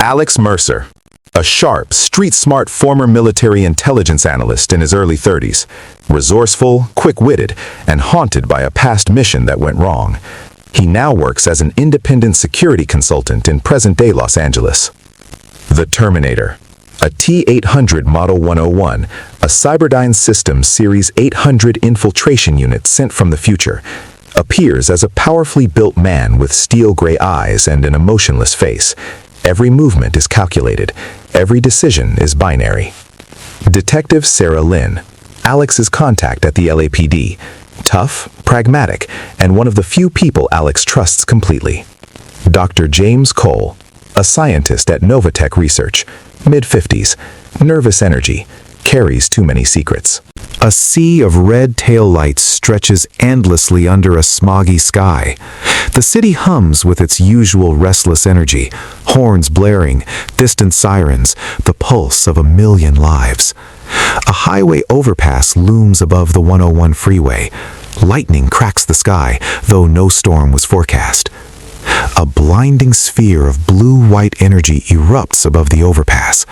Alex Mercer, a sharp, street-smart former military intelligence analyst in his early 30s, resourceful, quick-witted, and haunted by a past mission that went wrong. He now works as an independent security consultant in present-day Los Angeles. The Terminator, a T-800 Model 101, a Cyberdyne Systems Series 800 infiltration unit sent from the future, appears as a powerfully built man with steel-gray eyes and an emotionless face. Every movement is calculated. Every decision is binary. Detective Sarah Lynn, Alex's contact at the LAPD. Tough, pragmatic, and one of the few people Alex trusts completely. Dr. James Cole, a scientist at Novatech Research, mid-50s, nervous energy, carries too many secrets. A sea of red taillights stretches endlessly under a smoggy sky. The city hums with its usual restless energy, horns blaring, distant sirens, the pulse of a million lives. A highway overpass looms above the 101 freeway. Lightning cracks the sky, though no storm was forecast. A blinding sphere of blue-white energy erupts above the overpass.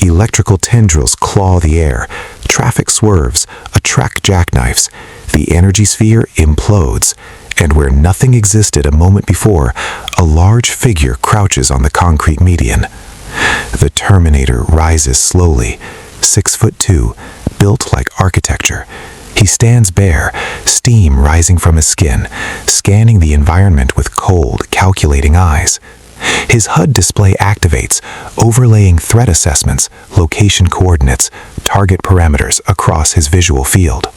Electrical tendrils claw the air. Traffic swerves, attract jackknifes. The energy sphere implodes, and where nothing existed a moment before, a large figure crouches on the concrete median. The Terminator rises slowly, 6'2", built like architecture. He stands bare, steam rising from his skin, scanning the environment with cold, calculating eyes. His HUD display activates, overlaying threat assessments, location coordinates, target parameters across his visual field.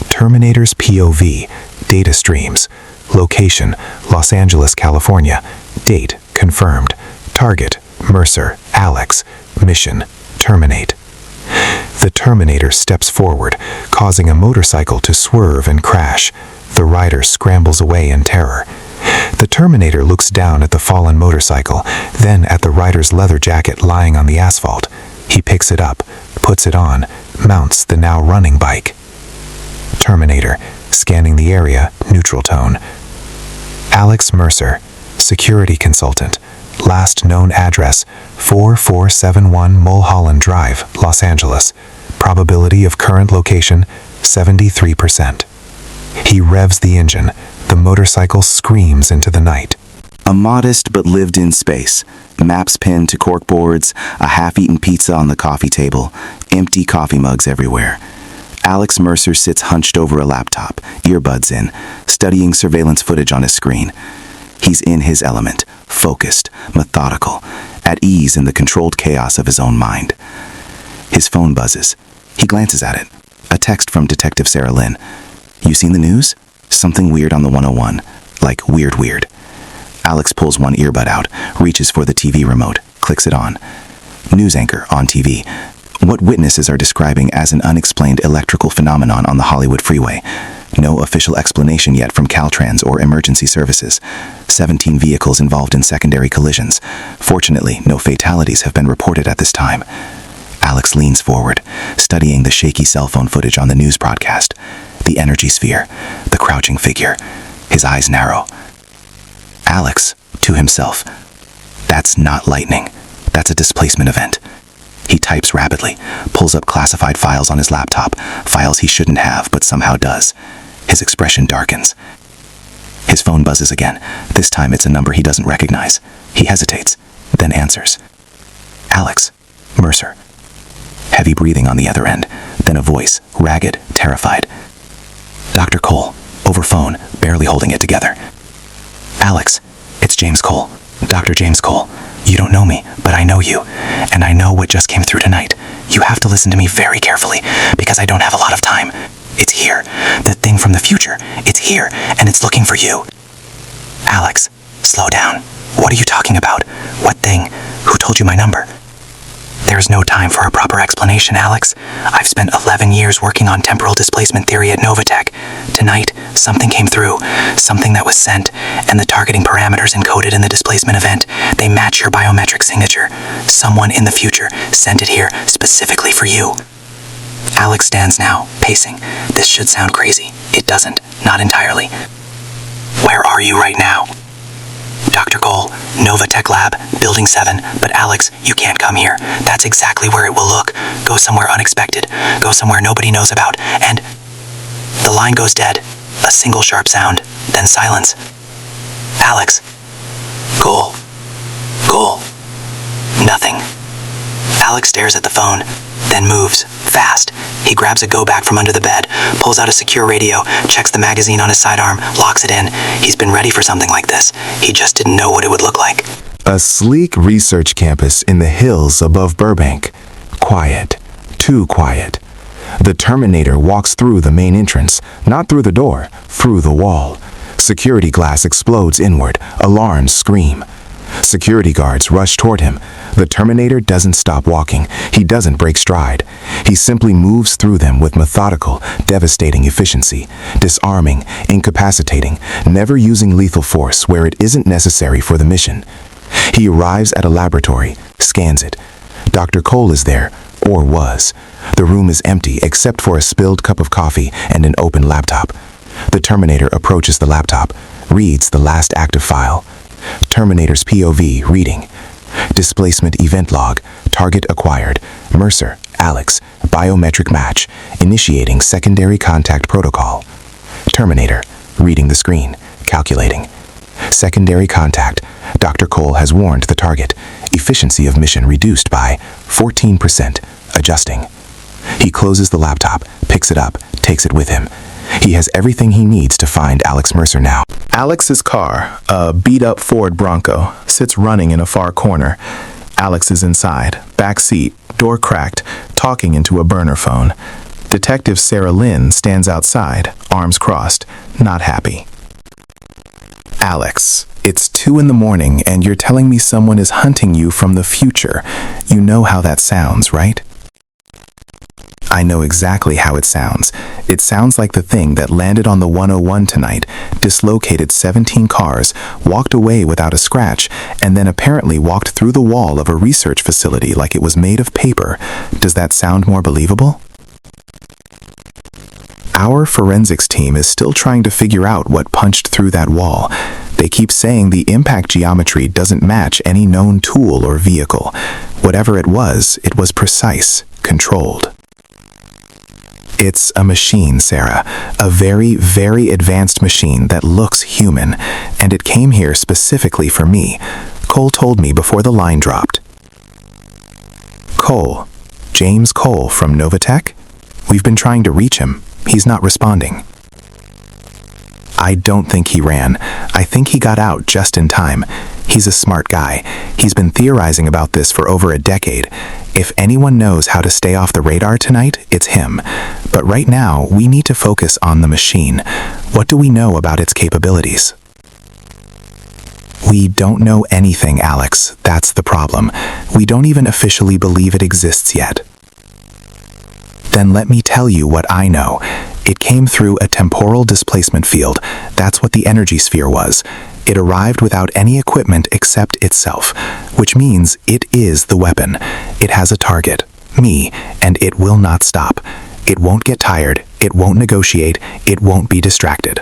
Terminator's POV, data streams. Location, Los Angeles, California. Date, confirmed. Target, Mercer, Alex. Mission, terminate. The Terminator steps forward, causing a motorcycle to swerve and crash. The rider scrambles away in terror. The Terminator looks down at the fallen motorcycle, then at the rider's leather jacket lying on the asphalt. He picks it up, puts it on, mounts the now running bike. Terminator, scanning the area, neutral tone. Alex Mercer, security consultant. Last known address, 4471 Mulholland Drive, Los Angeles. Probability of current location, 73%. He revs the engine. The motorcycle screams into the night. A modest but lived-in space. Maps pinned to corkboards, a half-eaten pizza on the coffee table, empty coffee mugs everywhere. Alex Mercer sits hunched over a laptop, earbuds in, studying surveillance footage on his screen. He's in his element, focused, methodical, at ease in the controlled chaos of his own mind. His phone buzzes. He glances at it. A text from Detective Sarah Lynn. "You seen the news? Something weird on the 101. Like weird. Alex pulls one earbud out, reaches for the TV remote, clicks it on. News anchor on TV. What witnesses are describing as an unexplained electrical phenomenon on the Hollywood freeway. No official explanation yet from Caltrans or emergency services. 17 vehicles involved in secondary collisions. Fortunately, no fatalities have been reported at this time. Alex leans forward, studying the shaky cell phone footage on the news broadcast. The energy sphere, the crouching figure. His eyes narrow. Alex, to himself, that's not lightning. That's a displacement event. He types rapidly, pulls up classified files on his laptop, files he shouldn't have but somehow does. His expression darkens. His phone buzzes again. This time it's a number he doesn't recognize. He hesitates, then answers. Alex, Mercer. Heavy breathing on the other end, then a voice, ragged, terrified. Dr. Cole, over phone, barely holding it together. Alex, it's James Cole, Dr. James Cole. You don't know me, but I know you, and I know what just came through tonight. You have to listen to me very carefully, because I don't have a lot of time. It's here, the thing from the future. It's here, and it's looking for you. Alex, slow down. What are you talking about? What thing? Who told you my number? There's no time for a proper explanation, Alex. I've spent 11 years working on temporal displacement theory at Novatech. Tonight, something came through, something that was sent, and the targeting parameters encoded in the displacement event, they match your biometric signature. Someone in the future sent it here specifically for you. Alex stands now, pacing. This should sound crazy. It doesn't, not entirely. Where are you right now? Dr. Cole, Novatech Lab, Building 7, but Alex, you can't come here. That's exactly where it will look. Go somewhere unexpected. Go somewhere nobody knows about. And the line goes dead. A single sharp sound, then silence. Alex. Cole. Cole. Nothing. Alex stares at the phone, then moves, fast. He grabs a go-bag from under the bed, pulls out a secure radio, checks the magazine on his sidearm, locks it in. He's been ready for something like this. He just didn't know what it would look like. A sleek research campus in the hills above Burbank. Quiet. Too quiet. The Terminator walks through the main entrance, not through the door, through the wall. Security glass explodes inward. Alarms scream. Security guards rush toward him. The Terminator doesn't stop walking. He doesn't break stride. He simply moves through them with methodical, devastating efficiency, disarming, incapacitating, never using lethal force where it isn't necessary for the mission. He arrives at a laboratory, scans it. Dr. Cole is there, or was. The room is empty except for a spilled cup of coffee and an open laptop. The Terminator approaches the laptop, reads the last active file. Terminator's POV reading. Displacement event log. Target acquired. Mercer, Alex. Biometric match. Initiating secondary contact protocol. Terminator, reading the screen. Calculating. Secondary contact. Dr. Cole has warned the target. Efficiency of mission reduced by 14%. Adjusting. He closes the laptop, picks it up, takes it with him. He has everything he needs to find Alex Mercer now. Alex's car, a beat-up Ford Bronco, sits running in a far corner. Alex is inside, back seat, door cracked, talking into a burner phone. Detective Sarah Lynn stands outside, arms crossed, not happy. Alex, it's 2 a.m. and you're telling me someone is hunting you from the future. You know how that sounds, right? I know exactly how it sounds. It sounds like the thing that landed on the 101 tonight, dislocated 17 cars, walked away without a scratch, and then apparently walked through the wall of a research facility like it was made of paper. Does that sound more believable? Our forensics team is still trying to figure out what punched through that wall. They keep saying the impact geometry doesn't match any known tool or vehicle. Whatever it was precise, controlled. It's a machine, Sarah. A very, very advanced machine that looks human. And it came here specifically for me. Cole told me before the line dropped. Cole. James Cole from Novatech? We've been trying to reach him. He's not responding. I don't think he ran. I think he got out just in time. He's a smart guy. He's been theorizing about this for over a decade. If anyone knows how to stay off the radar tonight, it's him. But right now, we need to focus on the machine. What do we know about its capabilities? We don't know anything, Alex. That's the problem. We don't even officially believe it exists yet. Then let me tell you what I know. It came through a temporal displacement field. That's what the energy sphere was. It arrived without any equipment except itself, which means it is the weapon. It has a target, me, and it will not stop. It won't get tired, it won't negotiate, it won't be distracted.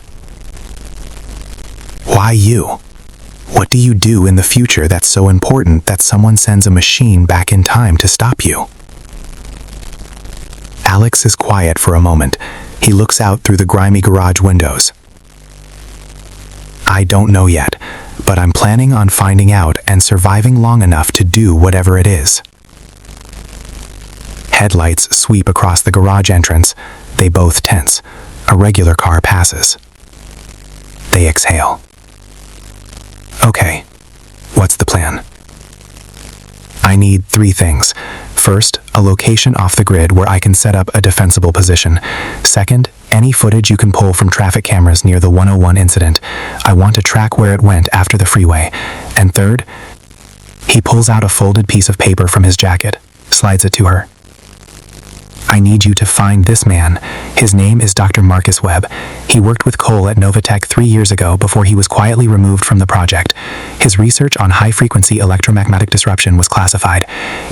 Why you? What do you do in the future that's so important that someone sends a machine back in time to stop you? Alex is quiet for a moment. He looks out through the grimy garage windows. I don't know yet, but I'm planning on finding out and surviving long enough to do whatever it is. Headlights sweep across the garage entrance. They both tense. A regular car passes. They exhale. Okay, what's the plan? I need 3 things. First, a location off the grid where I can set up a defensible position. Second, any footage you can pull from traffic cameras near the 101 incident. I want to track where it went after the freeway. And third, he pulls out a folded piece of paper from his jacket, slides it to her. I need you to find this man. His name is Dr. Marcus Webb. He worked with Cole at Novatech 3 years ago before he was quietly removed from the project. His research on high-frequency electromagnetic disruption was classified.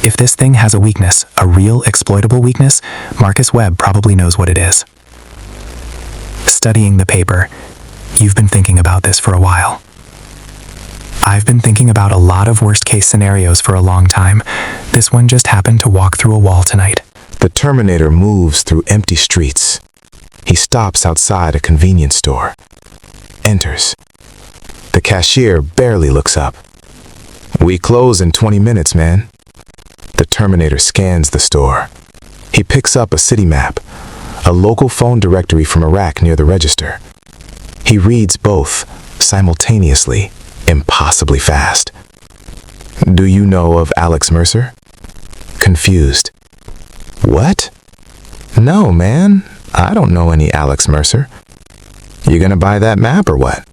If this thing has a weakness, a real exploitable weakness, Marcus Webb probably knows what it is. Studying the paper, you've been thinking about this for a while. I've been thinking about a lot of worst-case scenarios for a long time. This one just happened to walk through a wall tonight. The Terminator moves through empty streets. He stops outside a convenience store. Enters. The cashier barely looks up. "We close in 20 minutes, man." The Terminator scans the store. He picks up a city map, a local phone directory from a rack near the register. He reads both, simultaneously, impossibly fast. "Do you know of Alex Mercer?" Confused. "What? No, man. I don't know any Alex Mercer." "You gonna buy that map or what?"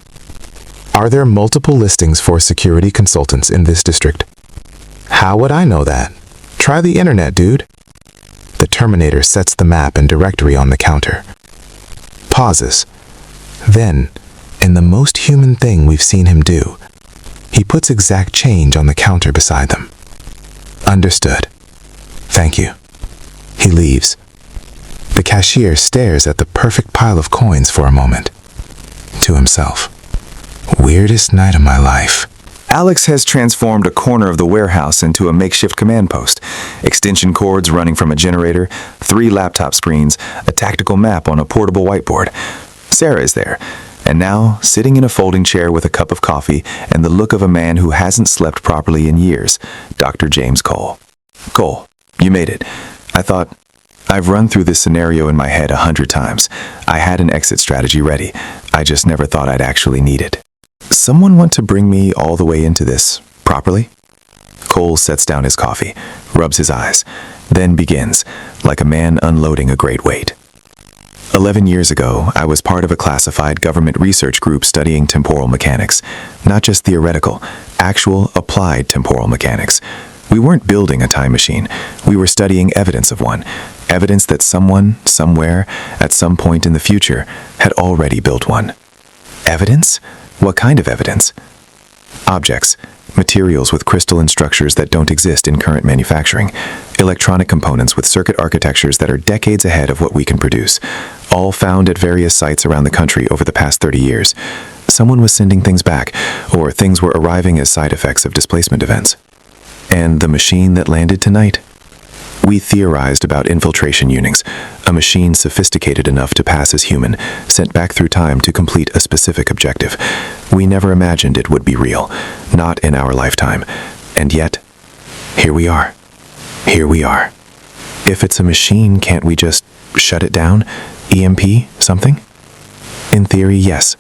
"Are there multiple listings for security consultants in this district?" "How would I know that? Try the internet, dude." The Terminator sets the map and directory on the counter. Pauses. Then, in the most human thing we've seen him do, he puts exact change on the counter beside them. "Understood. Thank you." He leaves. The cashier stares at the perfect pile of coins for a moment. To himself, "Weirdest night of my life." Alex has transformed a corner of the warehouse into a makeshift command post. Extension cords running from a generator, 3 laptop screens, a tactical map on a portable whiteboard. Sarah is there, and now sitting in a folding chair with a cup of coffee and the look of a man who hasn't slept properly in years, Dr. James Cole. "Cole, you made it. I thought, I've run through this scenario in my head 100 times. I had an exit strategy ready. I just never thought I'd actually need it. Someone want to bring me all the way into this, properly?" Cole sets down his coffee, rubs his eyes, then begins, like a man unloading a great weight. 11 years ago, I was part of a classified government research group studying temporal mechanics. Not just theoretical, actual applied temporal mechanics. We weren't building a time machine. We were studying evidence of one. Evidence that someone, somewhere, at some point in the future, had already built one. Evidence? What kind of evidence? Objects, materials with crystalline structures that don't exist in current manufacturing, electronic components with circuit architectures that are decades ahead of what we can produce, all found at various sites around the country over the past 30 years. Someone was sending things back, or things were arriving as side effects of displacement events. And the machine that landed tonight? We theorized about infiltration units, a machine sophisticated enough to pass as human, sent back through time to complete a specific objective. We never imagined it would be real, not in our lifetime. And yet, here we are. Here we are. If it's a machine, can't we just shut it down? EMP, something? In theory, yes.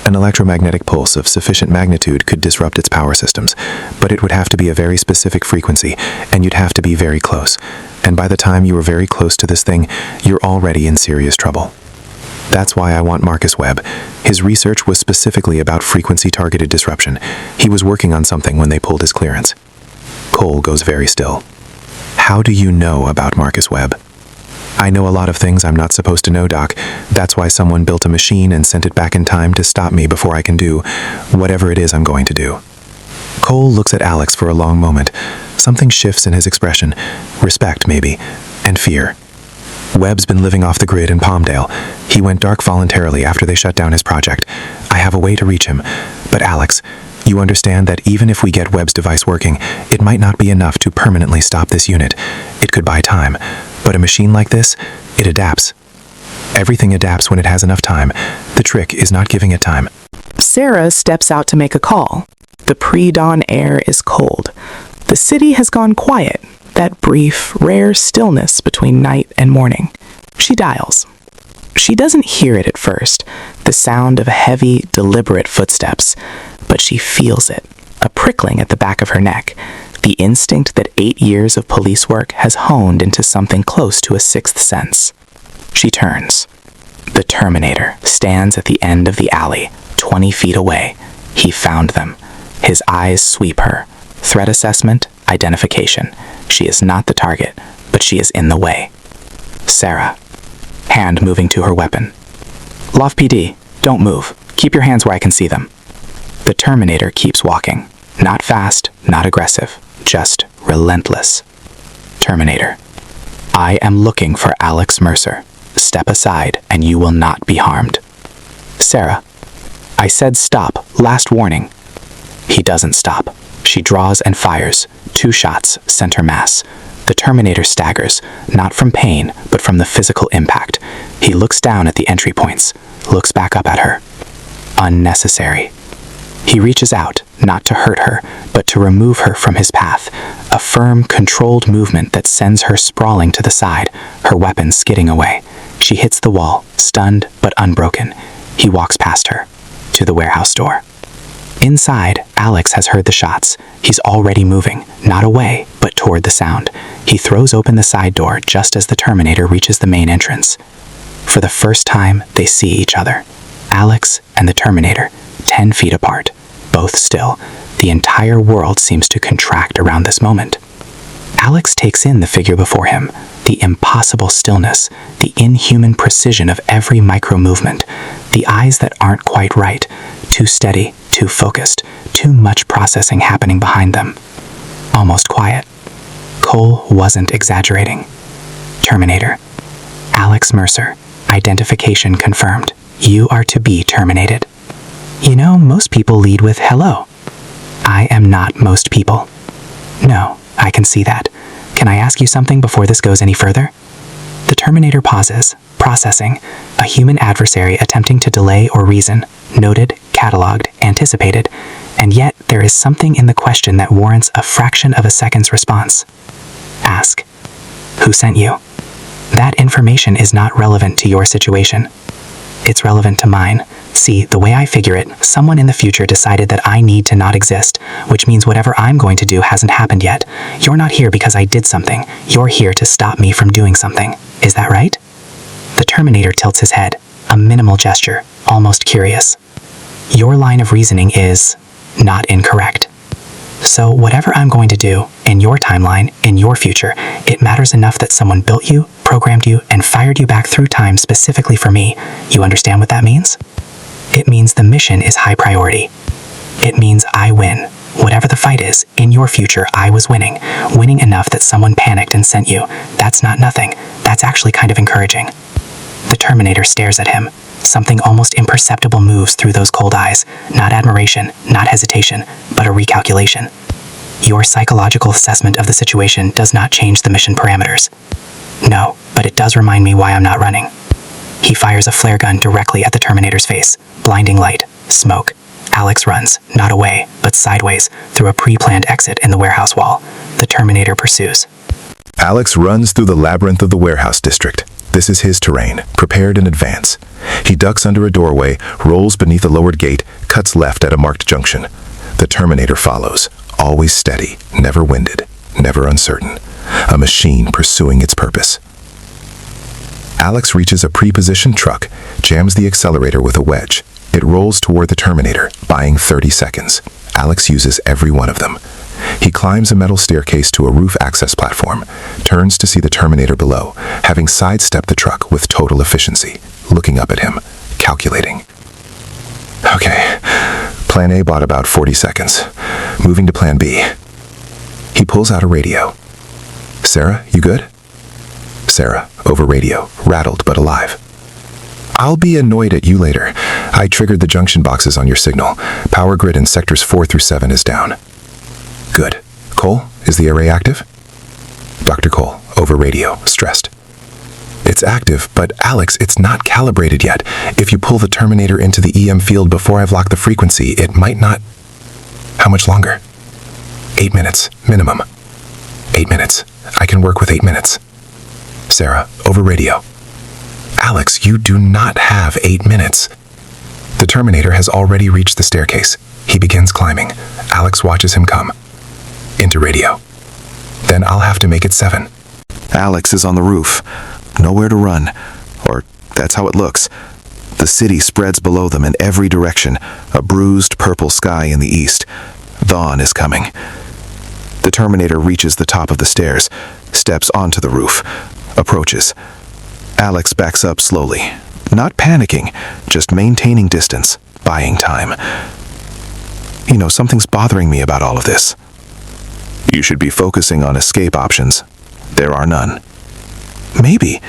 An electromagnetic pulse of sufficient magnitude could disrupt its power systems, but it would have to be a very specific frequency, and you'd have to be very close. And by the time you were very close to this thing, you're already in serious trouble. That's why I want Marcus Webb. His research was specifically about frequency-targeted disruption. He was working on something when they pulled his clearance. Cole goes very still. How do you know about Marcus Webb? I know a lot of things I'm not supposed to know, Doc. That's why someone built a machine and sent it back in time to stop me before I can do whatever it is I'm going to do. Cole looks at Alex for a long moment. Something shifts in his expression. Respect, maybe, and fear. Webb's been living off the grid in Palmdale. He went dark voluntarily after they shut down his project. I have a way to reach him. But Alex, you understand that even if we get Webb's device working, it might not be enough to permanently stop this unit. It could buy time. But a machine like this, it adapts. Everything adapts when it has enough time. The trick is not giving it time. Sarah steps out to make a call. The pre-dawn air is cold. The city has gone quiet, that brief, rare stillness between night and morning. She dials. She doesn't hear it at first, the sound of heavy, deliberate footsteps, but she feels it, a prickling at the back of her neck, the instinct that 8 years of police work has honed into something close to a sixth sense. She turns. The Terminator stands at the end of the alley, 20 feet away. He found them. His eyes sweep her. Threat assessment, identification. She is not the target, but she is in the way. Sarah. Hand moving to her weapon. Loft PD, don't move. Keep your hands where I can see them. The Terminator keeps walking. Not fast, not aggressive, just relentless. Terminator. I am looking for Alex Mercer. Step aside and you will not be harmed. Sarah. I said stop. Last warning. He doesn't stop. She draws and fires. 2 shots, center mass. The Terminator staggers, not from pain, but from the physical impact. He looks down at the entry points, looks back up at her. Unnecessary. He reaches out, not to hurt her, but to remove her from his path. A firm, controlled movement that sends her sprawling to the side, her weapon skidding away. She hits the wall, stunned but unbroken. He walks past her, to the warehouse door. Inside, Alex has heard the shots. He's already moving, not away, but toward the sound. He throws open the side door just as the Terminator reaches the main entrance. For the first time, they see each other. Alex and the Terminator, 10 feet apart, both still. The entire world seems to contract around this moment. Alex takes in the figure before him, the impossible stillness, the inhuman precision of every micro-movement, the eyes that aren't quite right, too steady, too focused, too much processing happening behind them. Almost quiet. Cole wasn't exaggerating. Terminator. Alex Mercer. Identification confirmed. You are to be terminated. You know, most people lead with hello. I am not most people. No, I can see that. Can I ask you something before this goes any further? The Terminator pauses, processing, a human adversary attempting to delay or reason, noted, cataloged, anticipated, and yet there is something in the question that warrants a fraction of a second's response. Ask, who sent you? That information is not relevant to your situation. It's relevant to mine. See, the way I figure it, someone in the future decided that I need to not exist, which means whatever I'm going to do hasn't happened yet. You're not here because I did something. You're here to stop me from doing something. Is that right? The Terminator tilts his head, a minimal gesture, almost curious. Your line of reasoning is not incorrect. So whatever I'm going to do, in your timeline, in your future, it matters enough that someone built you, programmed you, and fired you back through time specifically for me. You understand what that means? It means the mission is high priority. It means I win. Whatever the fight is, in your future, I was winning. Winning enough that someone panicked and sent you. That's not nothing. That's actually kind of encouraging. The Terminator stares at him. Something almost imperceptible moves through those cold eyes. Not admiration, not hesitation, but a recalculation. Your psychological assessment of the situation does not change the mission parameters. No, but it does remind me why I'm not running. He fires a flare gun directly at the Terminator's face. Blinding light, smoke. Alex runs, not away, but sideways, through a pre-planned exit in the warehouse wall. The Terminator pursues. Alex runs through the labyrinth of the warehouse district. This is his terrain, prepared in advance. He ducks under a doorway, rolls beneath a lowered gate, cuts left at a marked junction. The Terminator follows, always steady, never winded, never uncertain. A machine pursuing its purpose. Alex reaches a pre-positioned truck, jams the accelerator with a wedge. It rolls toward the Terminator, buying 30 seconds. Alex uses every one of them. He climbs a metal staircase to a roof access platform, turns to see the Terminator below, having sidestepped the truck with total efficiency, looking up at him, calculating. Okay, Plan A bought about 40 seconds. Moving to Plan B. He pulls out a radio. Sarah, you good? Sarah, over radio, rattled but alive. I'll be annoyed at you later. I triggered the junction boxes on your signal. Power grid in sectors 4 through 7 is down. Good. Cole, is the array active? Dr. Cole, over radio, stressed. It's active, but Alex, it's not calibrated yet. If you pull the Terminator into the EM field before I've locked the frequency, it might not... How much longer? 8 minutes, minimum. 8 minutes. I can work with 8 minutes. Sarah, over radio. Alex, you do not have 8 minutes. The Terminator has already reached the staircase. He begins climbing. Alex watches him come. Into radio. Then I'll have to make it 7. Alex is on the roof. Nowhere to run. Or that's how it looks. The city spreads below them in every direction, a bruised purple sky in the east. Dawn is coming. The Terminator reaches the top of the stairs, steps onto the roof, approaches. Alex backs up slowly, not panicking, just maintaining distance, buying time. You know, something's bothering me about all of this. You should be focusing on escape options. There are none. Maybe,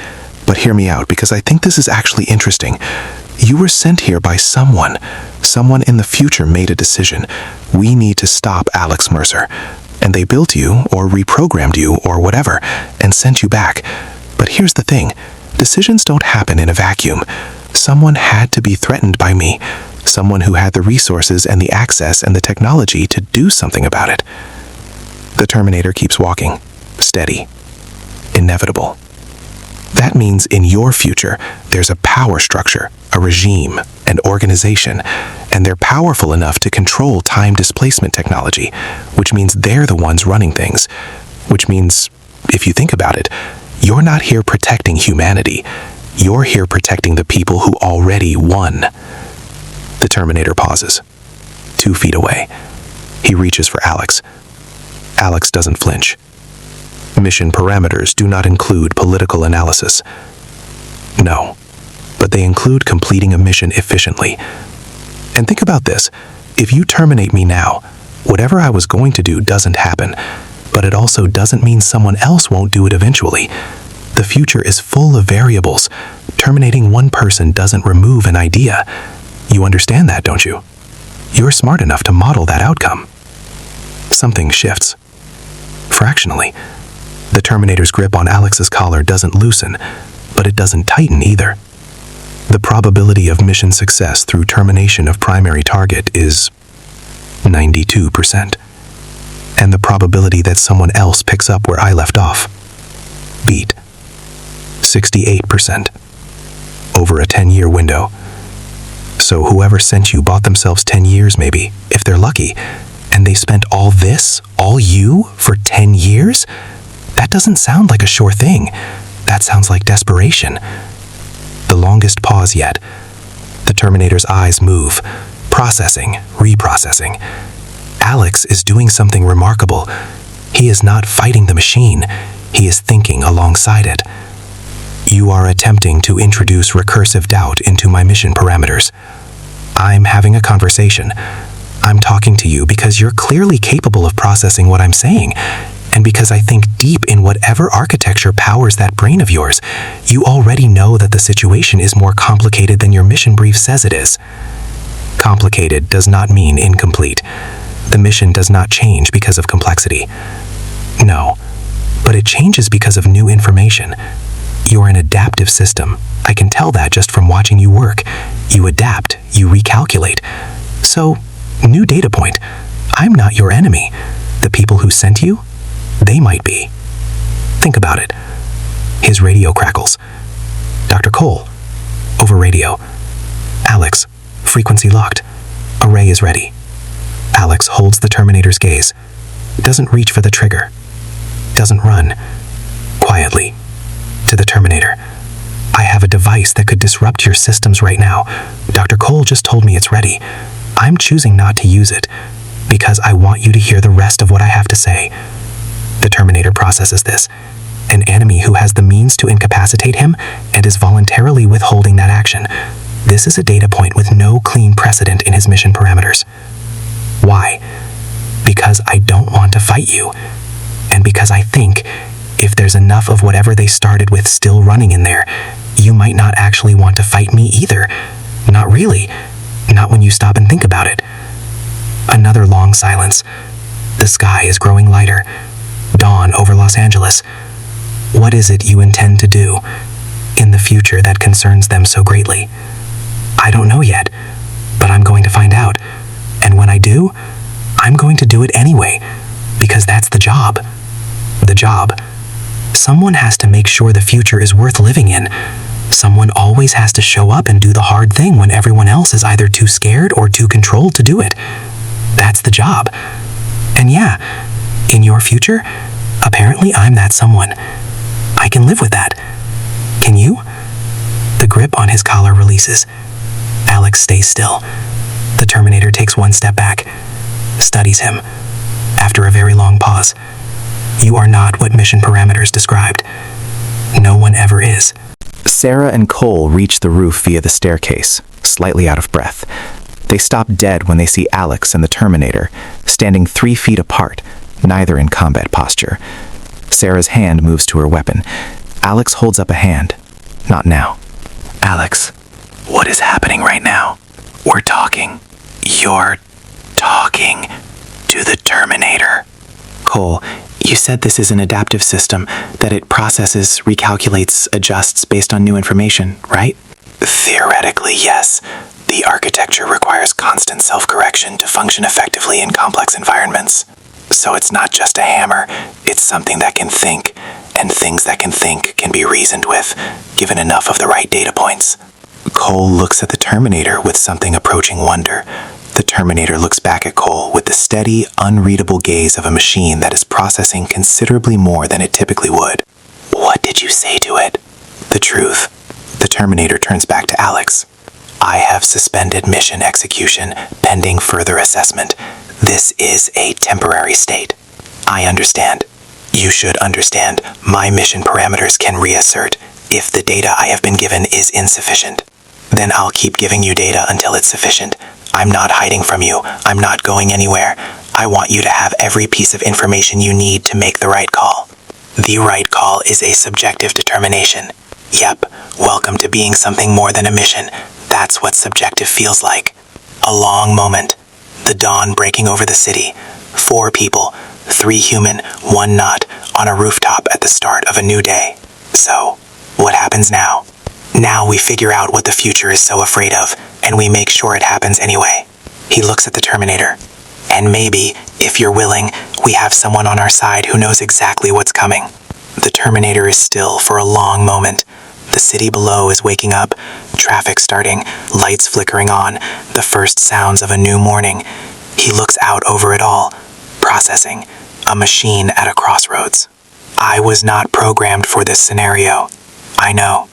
but hear me out, because I think this is actually interesting. You were sent here by someone. Someone in the future made a decision. We need to stop Alex Mercer. And they built you, or reprogrammed you, or whatever, and sent you back. But here's the thing. Decisions don't happen in a vacuum. Someone had to be threatened by me. Someone who had the resources and the access and the technology to do something about it. The Terminator keeps walking. Steady. Inevitable. That means in your future, there's a power structure, a regime, an organization, and they're powerful enough to control time displacement technology, which means they're the ones running things. Which means, if you think about it, you're not here protecting humanity. You're here protecting the people who already won. The Terminator pauses. 2 feet away. He reaches for Alex. Alex doesn't flinch. Mission parameters do not include political analysis. No, but they include completing a mission efficiently. And think about this. If you terminate me now, whatever I was going to do doesn't happen, but it also doesn't mean someone else won't do it eventually. The future is full of variables. Terminating one person doesn't remove an idea. You understand that, don't you? You're smart enough to model that outcome. Something shifts. Fractionally. The Terminator's grip on Alex's collar doesn't loosen, but it doesn't tighten either. The probability of mission success through termination of primary target is 92%. And the probability that someone else picks up where I left off, beat, 68%. Over a 10-year window. So whoever sent you bought themselves 10 years maybe, if they're lucky, and they spent all this, all you, for 10 years? That doesn't sound like a sure thing. That sounds like desperation. The longest pause yet. The Terminator's eyes move, processing, reprocessing. Alex is doing something remarkable. He is not fighting the machine. He is thinking alongside it. You are attempting to introduce recursive doubt into my mission parameters. I'm having a conversation. I'm talking to you because you're clearly capable of processing what I'm saying, and because I think deep in whatever architecture powers that brain of yours. You already know that the situation is more complicated than your mission brief says it is. Complicated does not mean incomplete. The mission does not change because of complexity. No, but it changes because of new information. You're an adaptive system. I can tell that just from watching you work. You adapt, you recalculate. So, new data point. I'm not your enemy. The people who sent you, they might be. Think about it. His radio crackles. Dr. Cole, over radio. Alex, frequency locked. Array is ready. Alex holds the Terminator's gaze. Doesn't reach for the trigger. Doesn't run. Quietly. To the Terminator. I have a device that could disrupt your systems right now. Dr. Cole just told me it's ready. I'm choosing not to use it because I want you to hear the rest of what I have to say. The Terminator processes this. An enemy who has the means to incapacitate him and is voluntarily withholding that action. This is a data point with no clean precedent in his mission parameters. Why? Because I don't want to fight you. And because I think if there's enough of whatever they started with still running in there, you might not actually want to fight me either. Not really. Not when you stop and think about it. Another long silence. The sky is growing lighter. Dawn over Los Angeles. What is it you intend to do in the future that concerns them so greatly? I don't know yet, but I'm going to find out. And when I do, I'm going to do it anyway, because that's the job. The job. Someone has to make sure the future is worth living in. Someone always has to show up and do the hard thing when everyone else is either too scared or too controlled to do it. That's the job. And yeah, in your future, apparently I'm that someone. I can live with that. Can you? The grip on his collar releases. Alex stays still. The Terminator takes one step back, studies him. After a very long pause, you are not what mission parameters described. No one ever is. Sarah and Cole reach the roof via the staircase, slightly out of breath. They stop dead when they see Alex and the Terminator, standing 3 feet apart, neither in combat posture. Sarah's hand moves to her weapon. Alex holds up a hand. Not now. Alex, What is happening right now? We're talking. You're talking to the Terminator. Cole, you said this is an adaptive system, that it processes, recalculates, adjusts based on new information, right? Theoretically, yes. The architecture requires constant self-correction to function effectively in complex environments. So it's not just a hammer, it's something that can think, and things that can think can be reasoned with, given enough of the right data points. Cole looks at the Terminator with something approaching wonder. The Terminator looks back at Cole with the steady, unreadable gaze of a machine that is processing considerably more than it typically would. What did you say to it? The truth. The Terminator turns back to Alex. I have suspended mission execution pending further assessment. This is a temporary state. I understand. You should understand. My mission parameters can reassert. If the data I have been given is insufficient, then I'll keep giving you data until it's sufficient. I'm not hiding from you. I'm not going anywhere. I want you to have every piece of information you need to make the right call. The right call is a subjective determination. Yep, welcome to being something more than a mission. That's what subjective feels like. A long moment. The dawn breaking over the city. 4 people, 3 human, 1 not, on a rooftop at the start of a new day. So, what happens now? Now we figure out what the future is so afraid of, and we make sure it happens anyway. He looks at the Terminator. And maybe, if you're willing, we have someone on our side who knows exactly what's coming. The Terminator is still for a long moment. The city below is waking up, traffic starting, lights flickering on, the first sounds of a new morning. He looks out over it all, processing, a machine at a crossroads. I was not programmed for this scenario. I know.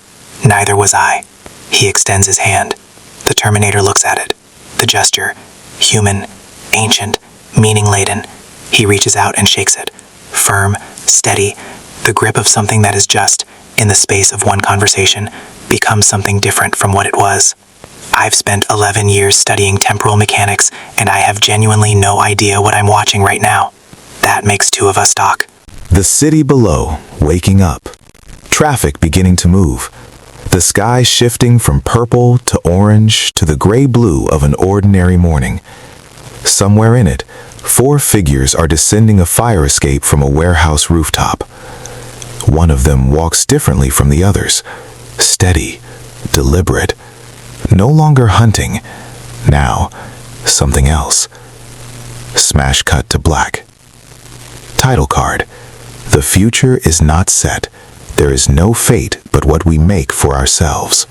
Neither was I. He extends his hand. The Terminator looks at it. The gesture, human, ancient, meaning-laden. He reaches out and shakes it. Firm, steady, the grip of something that is just, in the space of one conversation, becomes something different from what it was. I've spent 11 years studying temporal mechanics, and I have genuinely no idea what I'm watching right now. That makes 2 of us talk. The city below, waking up. Traffic beginning to move. The sky shifting from purple to orange to the gray-blue of an ordinary morning. Somewhere in it, 4 figures are descending a fire escape from a warehouse rooftop. One of them walks differently from the others. Steady, deliberate. No longer hunting. Now, something else. Smash cut to black. Title card. The future is not set. There is no fate but what we make for ourselves.